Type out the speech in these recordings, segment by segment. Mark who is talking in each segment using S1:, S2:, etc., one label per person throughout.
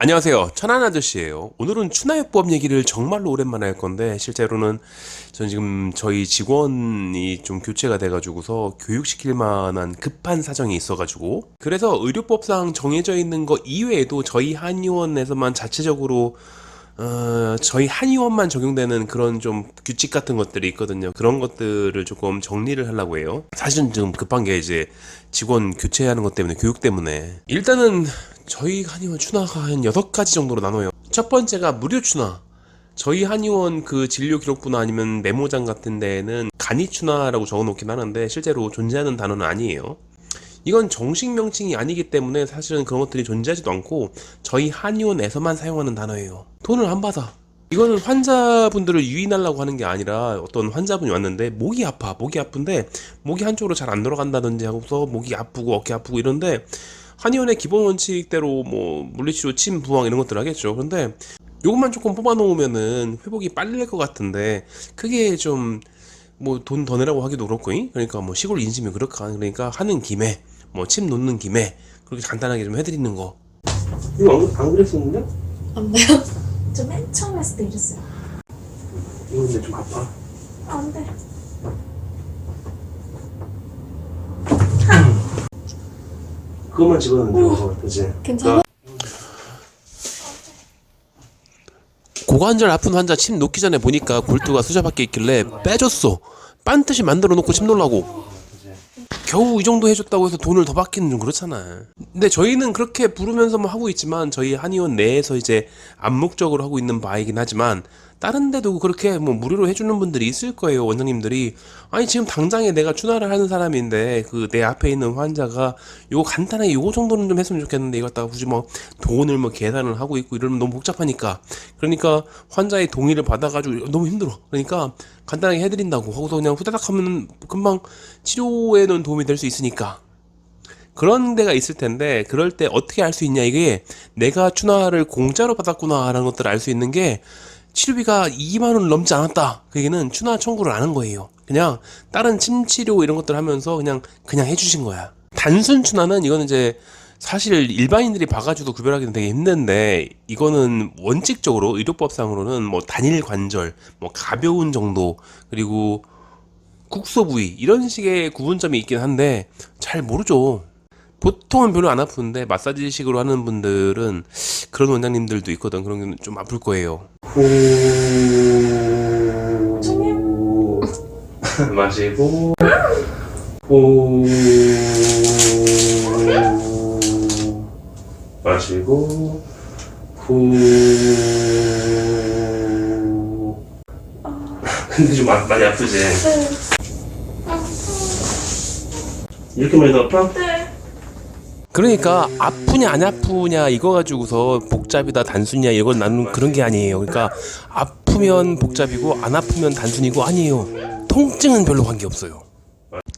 S1: 안녕하세요. 천안 아저씨예요. 오늘은 추나요법 얘기를 정말로 오랜만에 할 건데 실제로는 전 지금 저희 직원이 좀 교체가 돼가지고서 교육시킬 만한 급한 사정이 있어가지고 그래서 의료법상 정해져 있는 거 이외에도 저희 한의원에서만 자체적으로 저희 한의원만 적용되는 그런 좀 규칙 같은 것들이 있거든요. 그런 것들을 조금 정리를 하려고 해요. 사실은 지금 급한 게 이제 직원 교체하는 것 때문에, 교육 때문에. 일단은 저희 한의원 추나가 한 6가지 정도로 나눠요. 첫 번째가 무료 추나. 저희 한의원 그 진료 기록부나 아니면 메모장 같은 데에는 간이 추나라고 적어 놓긴 하는데 실제로 존재하는 단어는 아니에요. 이건 정식 명칭이 아니기 때문에 사실은 그런 것들이 존재하지도 않고 저희 한의원에서만 사용하는 단어예요. 돈을 안 받아. 이거는 환자분들을 유인하려고 하는 게 아니라 어떤 환자분이 왔는데 목이 아파. 목이 아픈데 목이 한쪽으로 잘 안 돌아간다든지 하고서 목이 아프고 어깨 아프고 이런데 한의원의 기본 원칙대로 뭐 물리치료, 침, 부항 이런 것들 하겠죠. 그런데 요것만 조금 뽑아 놓으면은 회복이 빨리 될 것 같은데 그게 좀 뭐 돈 더 내라고 하기도 그렇고, 그러니까 뭐 시골 인심이 그렇까. 그러니까 하는 김에 뭐 침 놓는 김에 그렇게 간단하게 좀 해드리는 거. 이거 안 그랬었는데?
S2: 안 돼요? 저 맨 처음 했을 때 이랬어요.
S1: 이거 근데 좀 아파.
S2: 안 돼.
S1: 그것만 집어넣으면 되는 거 그치?
S2: 괜찮아?
S1: 고관절 아픈 환자 침 놓기 전에 보니까 골두가 수저밖에 있길래 빼줬어. 빤듯이 만들어 놓고 침 놓으려고. 겨우 이 정도 해줬다고 해서 돈을 더 받기는 좀 그렇잖아. 근데 저희는 그렇게 부르면서만 하고 있지만 저희 한의원 내에서 이제 암묵적으로 하고 있는 바이긴 하지만 다른 데도 그렇게 뭐 무료로 해주는 분들이 있을 거예요. 원장님들이 아니 지금 당장에 내가 추나를 하는 사람인데 그 내 앞에 있는 환자가 요거 간단하게 요거 정도는 좀 했으면 좋겠는데 이거 갖다가 굳이 뭐 돈을 뭐 계산을 하고 있고 이러면 너무 복잡하니까, 그러니까 환자의 동의를 받아가지고 너무 힘들어. 그러니까 간단하게 해드린다고 하고서 그냥 후다닥 하면 금방 치료에는 도움이 될 수 있으니까. 그런 데가 있을 텐데 그럴 때 어떻게 알 수 있냐, 이게 내가 추나를 공짜로 받았구나 라는 것들을 알 수 있는 게 치료비가 2만원 넘지 않았다, 그 얘기는 추나 청구를 안 한 거예요. 그냥 다른 침치료 이런 것들 하면서 그냥 해주신 거야. 단순 추나는 이거는 이제 사실 일반인들이 봐가지고 구별하기는 되게 힘든데 이거는 원칙적으로 의료법상으로는 뭐 단일 관절, 뭐 가벼운 정도, 그리고 국소 부위 이런 식의 구분점이 있긴 한데 잘 모르죠. 보통은 별로 안 아프는데 마사지식으로 하는 분들은 그런 원장님들도 있거든. 그런 게 좀 아플 거예요. 후 마시고 후 마시고 후. 근데 좀 많이 아프지?
S2: 네.
S1: 이렇게 많이 아파?
S2: 네.
S1: 그러니까 아프냐 안 아프냐 이거 가지고서 복잡이다 단순이냐 이건 나는 그런 게 아니에요. 그러니까 아프면 복잡이고 안 아프면 단순이고 아니에요. 통증은 별로 관계없어요.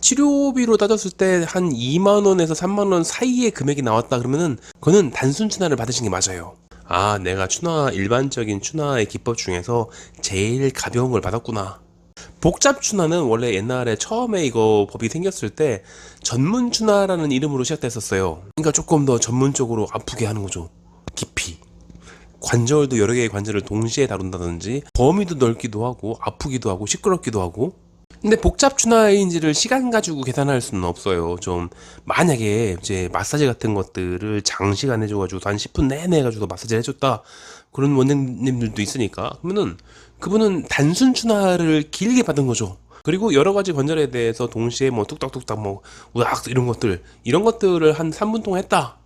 S1: 치료비로 따졌을 때 한 2만원에서 3만원 사이의 금액이 나왔다 그러면은 그거는 단순 추나를 받으신 게 맞아요. 아, 내가 추나, 일반적인 추나의 기법 중에서 제일 가벼운 걸 받았구나. 복잡 추나는 원래 옛날에 처음에 이거 법이 생겼을 때 전문 추나라는 이름으로 시작됐었어요. 그러니까 조금 더 전문적으로 아프게 하는 거죠. 깊이. 관절도 여러 개의 관절을 동시에 다룬다든지 범위도 넓기도 하고 아프기도 하고 시끄럽기도 하고. 근데 복잡 추나인지를 시간 가지고 계산할 수는 없어요. 좀 만약에 이제 마사지 같은 것들을 장시간 해줘가지고 한 10분 내내 해가지고 마사지를 해줬다 그런 원장님들도 있으니까 그러면은 그분은 단순 추나를 길게 받은 거죠. 그리고 여러 가지 관절에 대해서 동시에 뭐 뚝딱뚝딱 뭐 우악 이런 것들을 한 3분 동안 했다.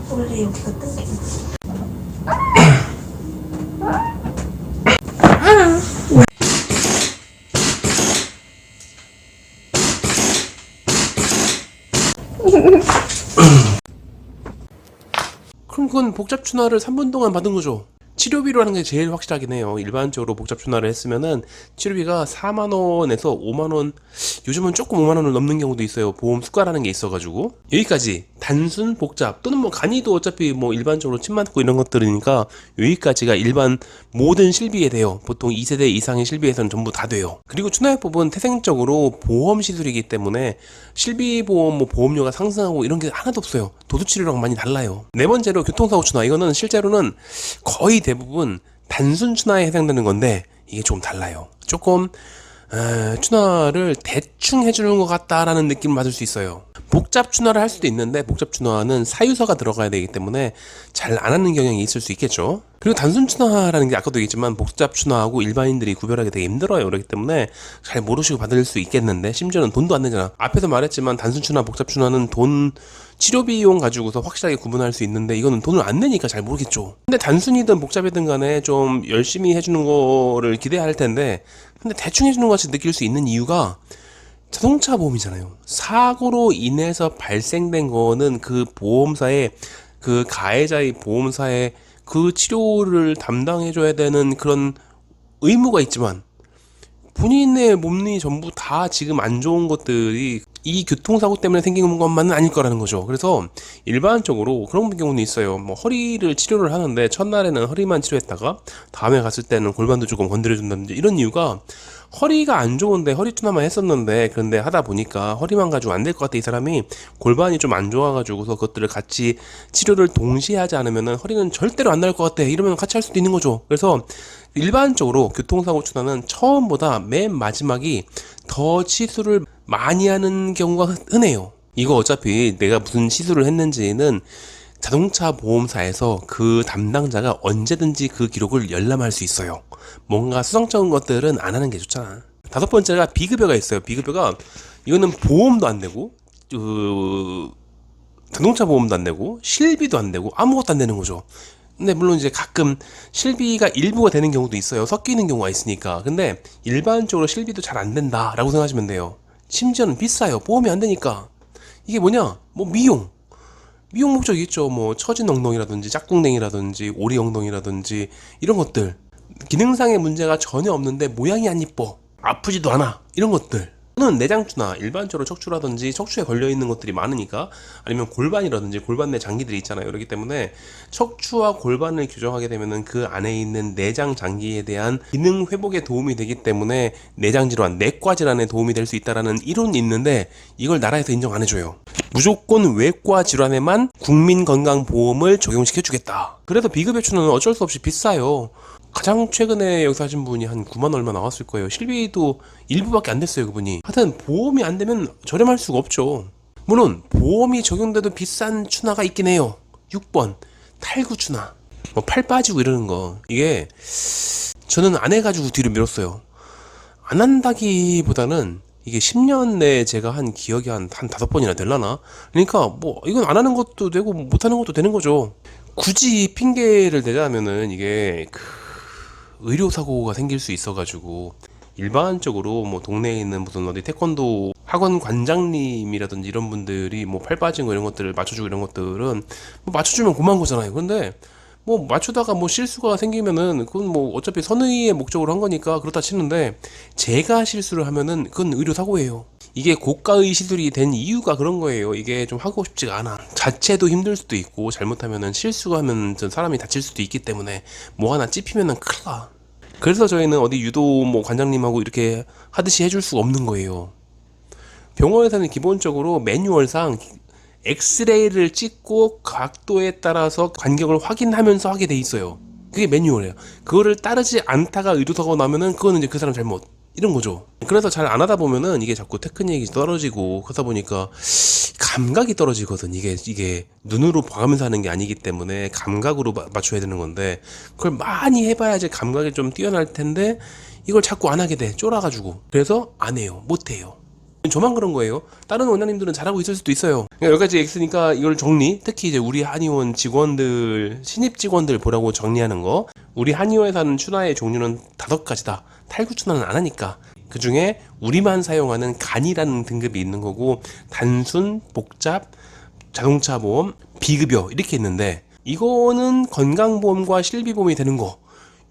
S2: 원래 여기가 뜬게.
S1: 그럼 그건 복잡 추나를 3분 동안 받은 거죠. 치료비로 하는 게 제일 확실하긴 해요. 일반적으로 복잡 추나를 했으면은 치료비가 4만원에서 5만원, 요즘은 조금 5만원을 넘는 경우도 있어요. 보험 수가라는 게 있어가지고. 여기까지 단순, 복잡 또는 뭐 간이도 어차피 뭐 일반적으로 침 맞고 이런 것들이니까 여기까지가 일반 모든 실비에 돼요. 보통 2세대 이상의 실비에서는 전부 다 돼요. 그리고 추나요법은 태생적으로 보험 시술이기 때문에 실비보험 뭐 보험료가 상승하고 이런 게 하나도 없어요. 도수치료랑 많이 달라요. 네 번째로 교통사고 추나. 이거는 실제로는 거의 대부분 단순 추나에 해당되는 건데 이게 좀 달라요. 조금 추나를 대충 해주는 것 같다라는 느낌을 받을 수 있어요. 복잡 추나를 할 수도 있는데 복잡 추나는 사유서가 들어가야 되기 때문에 잘 안 하는 경향이 있을 수 있겠죠. 그리고 단순 추나라는 게 아까도 얘기했지만 복잡 추나하고 일반인들이 구별하기 되게 힘들어요. 그렇기 때문에 잘 모르시고 받을 수 있겠는데 심지어는 돈도 안 내잖아. 앞에서 말했지만 단순 추나 복잡 추나는 돈 치료 비용 가지고서 확실하게 구분할 수 있는데 이거는 돈을 안 내니까 잘 모르겠죠. 근데 단순이든 복잡이든 간에 좀 열심히 해주는 거를 기대해야 할 텐데 근데 대충 해주는 것 같이 느낄 수 있는 이유가 자동차 보험이잖아요. 사고로 인해서 발생된 거는 그 보험사의 그 가해자의 보험사의 그 치료를 담당해줘야 되는 그런 의무가 있지만 본인의 몸이 전부 다 지금 안 좋은 것들이 이 교통사고 때문에 생긴 것만은 아닐 거라는 거죠. 그래서 일반적으로 그런 경우는 있어요. 뭐 허리를 치료를 하는데 첫날에는 허리만 치료했다가 다음에 갔을 때는 골반도 조금 건드려준다든지 이런 이유가 허리가 안 좋은데 허리 투나만 했었는데 그런데 하다 보니까 허리만 가지고 안 될 것 같아. 이 사람이 골반이 좀 안 좋아가지고서 그것들을 같이 치료를 동시에 하지 않으면은 허리는 절대로 안 나을 것 같아. 이러면 같이 할 수도 있는 거죠. 그래서 일반적으로 교통사고 추나는 처음보다 맨 마지막이 더 시술을 많이 하는 경우가 흔해요. 이거 어차피 내가 무슨 시술을 했는지는 자동차 보험사에서 그 담당자가 언제든지 그 기록을 열람할 수 있어요. 뭔가 수상쩍은 것들은 안 하는 게 좋잖아. 다섯 번째가 비급여가 있어요. 비급여가 이거는 보험도 안 되고 자동차 보험도 안 되고 실비도 안 되고 아무것도 안 되는 거죠. 근데 물론 이제 가끔 실비가 일부가 되는 경우도 있어요. 섞이는 경우가 있으니까. 근데 일반적으로 실비도 잘 안 된다라고 생각하시면 돼요. 심지어는 비싸요. 보험이 안 되니까. 이게 뭐냐? 뭐 미용 목적이 있죠. 뭐 처진 엉덩이라든지 짝꿍댕이라든지 오리 엉덩이라든지 이런 것들. 기능상의 문제가 전혀 없는데 모양이 안 이뻐. 아프지도 않아. 이런 것들. 또는 내장추나 일반적으로 척추라든지 척추에 걸려있는 것들이 많으니까 아니면 골반이라든지 골반 내 장기들이 있잖아요. 그렇기 때문에 척추와 골반을 교정하게 되면은 그 안에 있는 내장 장기에 대한 기능 회복에 도움이 되기 때문에 내장 질환, 내과 질환에 도움이 될 수 있다라는 이론이 있는데 이걸 나라에서 인정 안 해줘요. 무조건 외과 질환에만 국민건강보험을 적용시켜주겠다. 그래서 비급여추는 어쩔 수 없이 비싸요. 가장 최근에 여기서 하신 분이 한 9만 얼마 나왔을 거예요. 실비도 일부밖에 안 됐어요, 그분이. 하여튼 보험이 안 되면 저렴할 수가 없죠. 물론 보험이 적용돼도 비싼 추나가 있긴 해요. 6번 탈구 추나. 뭐 팔 빠지고 이러는 거. 이게 저는 안 해가지고 뒤로 미뤘어요. 안 한다기보다는 이게 10년 내에 제가 한 기억이 한 5번이나 될라나? 그러니까 뭐 이건 안 하는 것도 되고 못 하는 것도 되는 거죠. 굳이 핑계를 대자면은 이게 의료사고가 생길 수 있어가지고 일반적으로 뭐 동네에 있는 무슨 어디 태권도 학원 관장님이라든지 이런 분들이 뭐 팔 빠진 거 이런 것들을 맞춰주고 이런 것들은 뭐 맞춰주면 고마운 거잖아요. 그런데 뭐 맞추다가 뭐 실수가 생기면은 그건 뭐 어차피 선의의 목적으로 한 거니까 그렇다 치는데 제가 실수를 하면은 그건 의료사고예요. 이게 고가의 시술이 된 이유가 그런 거예요. 이게 좀 하고 싶지가 않아. 자체도 힘들 수도 있고 잘못하면은 실수하면 사람이 다칠 수도 있기 때문에 뭐 하나 찝히면은 큰일 나. 그래서 저희는 어디 유도 뭐 관장님하고 이렇게 하듯이 해줄 수가 없는 거예요. 병원에서는 기본적으로 매뉴얼상 엑스레이를 찍고 각도에 따라서 간격을 확인하면서 하게 돼 있어요. 그게 매뉴얼이에요. 그거를 따르지 않다가 의료사고 나면은 그거는 이제 그 사람 잘못. 이런 거죠. 그래서 잘 안 하다 보면은 이게 자꾸 테크닉이 떨어지고 그러다 보니까 감각이 떨어지거든. 이게 눈으로 봐가면서 하는 게 아니기 때문에 감각으로 맞춰야 되는 건데 그걸 많이 해봐야지 감각이 좀 뛰어날 텐데 이걸 자꾸 안 하게 돼. 쫄아가지고. 그래서 안 해요. 못 해요. 저만 그런 거예요. 다른 원장님들은 잘하고 있을 수도 있어요. 여러 가지 X니까 이걸 정리. 특히 이제 우리 한의원 직원들, 신입 직원들 보라고 정리하는 거. 우리 한의원에서는 추나의 종류는 5가지다. 탈구 추나는 안 하니까. 그 중에 우리만 사용하는 간이라는 등급이 있는 거고 단순, 복잡, 자동차 보험, 비급여 이렇게 있는데 이거는 건강보험과 실비보험이 되는 거.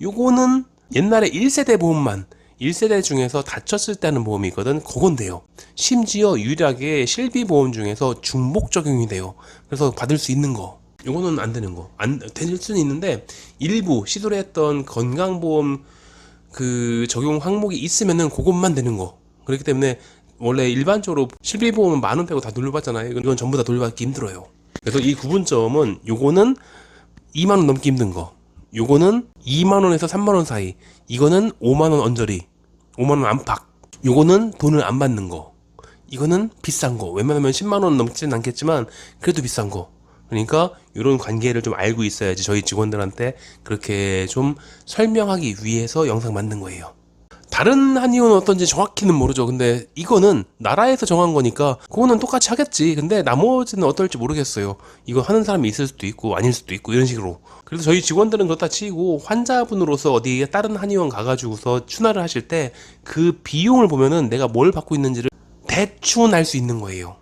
S1: 요거는 옛날에 1세대 보험만 1세대 중에서 다쳤을 때 하는 보험이 있거든. 그건 돼요. 심지어 유일하게 실비보험 중에서 중복 적용이 돼요. 그래서 받을 수 있는 거. 요거는 안 되는 거. 안 될 수는 있는데 일부 시도를 했던 건강보험 그 적용 항목이 있으면은 그것만 되는 거. 그렇기 때문에 원래 일반적으로 실비보험은 10,000원 빼고 다 돌려받잖아요. 이건 전부 다 돌려받기 힘들어요. 그래서 이 구분점은 요거는 20,000원 넘기 힘든 거. 요거는 20,000원에서 30,000원 사이. 이거는 50,000원 언저리. 50,000원 안팎. 요거는 돈을 안 받는 거. 이거는 비싼 거. 웬만하면 100,000원 넘지는 않겠지만 그래도 비싼 거. 그러니까 이런 관계를 좀 알고 있어야지 저희 직원들한테 그렇게 좀 설명하기 위해서 영상 만든 거예요. 다른 한의원은 어떤지 정확히는 모르죠. 근데 이거는 나라에서 정한 거니까 그거는 똑같이 하겠지. 근데 나머지는 어떨지 모르겠어요. 이거 하는 사람이 있을 수도 있고 아닐 수도 있고 이런 식으로. 그래서 저희 직원들은 그렇다 치고 환자분으로서 어디 다른 한의원 가가지고서 추나를 하실 때 그 비용을 보면은 내가 뭘 받고 있는지를 대충 알 수 있는 거예요.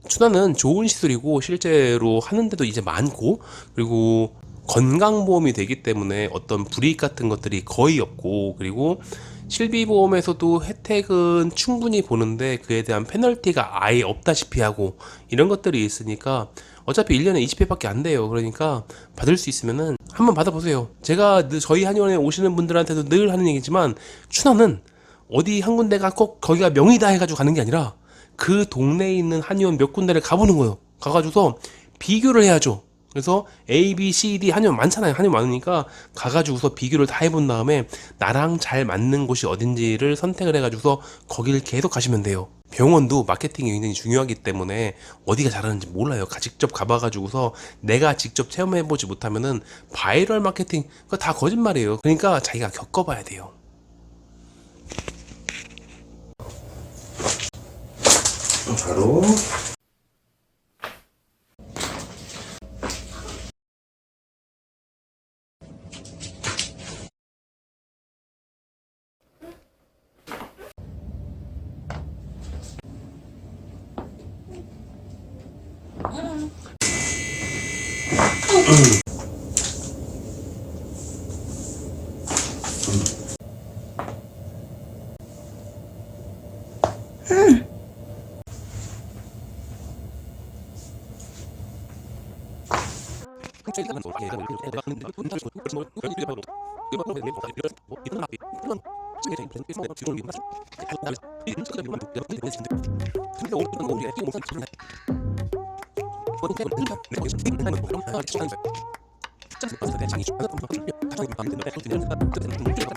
S1: 추나는 좋은 시술이고 실제로 하는데도 이제 많고, 그리고 건강보험이 되기 때문에 어떤 불이익 같은 것들이 거의 없고, 그리고 실비보험에서도 혜택은 충분히 보는데 그에 대한 페널티가 아예 없다시피 하고 이런 것들이 있으니까 어차피 1년에 20회밖에 안 돼요. 그러니까 받을 수 있으면은 한번 받아보세요. 제가 저희 한의원에 오시는 분들한테도 늘 하는 얘기지만 추나는 어디 한 군데가 꼭 거기가 명의다 해가지고 가는 게 아니라 그 동네에 있는 한의원 몇 군데를 가보는 거예요. 가가지고서 비교를 해야죠. 그래서 A, B, C, D 한의원 많잖아요. 한의원 많으니까 가가지고서 비교를 다 해본 다음에 나랑 잘 맞는 곳이 어딘지를 선택을 해가지고서 거기를 계속 가시면 돼요. 병원도 마케팅이 굉장히 중요하기 때문에 어디가 잘하는지 몰라요. 직접 가봐가지고서 내가 직접 체험해보지 못하면은 바이럴 마케팅 그거 다 거짓말이에요. 그러니까 자기가 겪어봐야 돼요. 바로